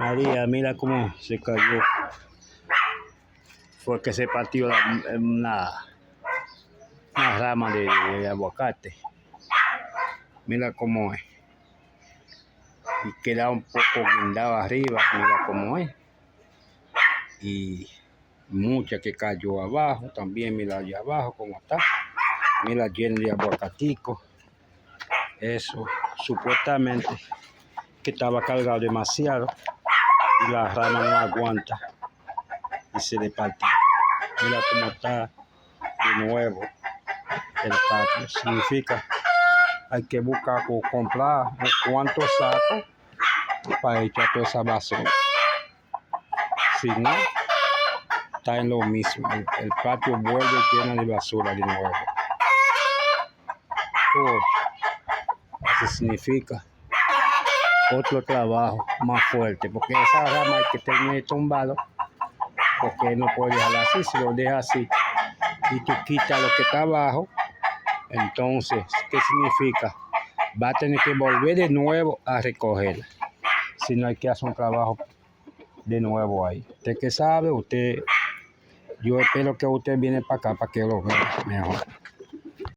María, mira cómo se cayó. Fue que se partió una rama de aguacate. Mira cómo es. Y queda un poco guindado arriba, mira cómo es. Y mucha que cayó abajo, también mira allá abajo cómo está. Mira lleno de aguacatico. Eso, supuestamente que estaba cargado demasiado y la rama no aguanta y se le partió. Mira cómo está de nuevo el patio. Significa hay que buscar o comprar unos cuantos sacos para echar toda esa basura. Si no, está en lo mismo. El patio vuelve lleno de basura de nuevo. Eso significa otro trabajo más fuerte, porque esa rama hay que tener tumbado, porque no puede dejarla así. Si lo deja así y tú quitas lo que está abajo, entonces, ¿qué significa? Va a tener que volver de nuevo a recogerla. Si no, hay que hacer un trabajo de nuevo ahí. Usted que sabe, yo espero que usted viene para acá para que lo vea mejor.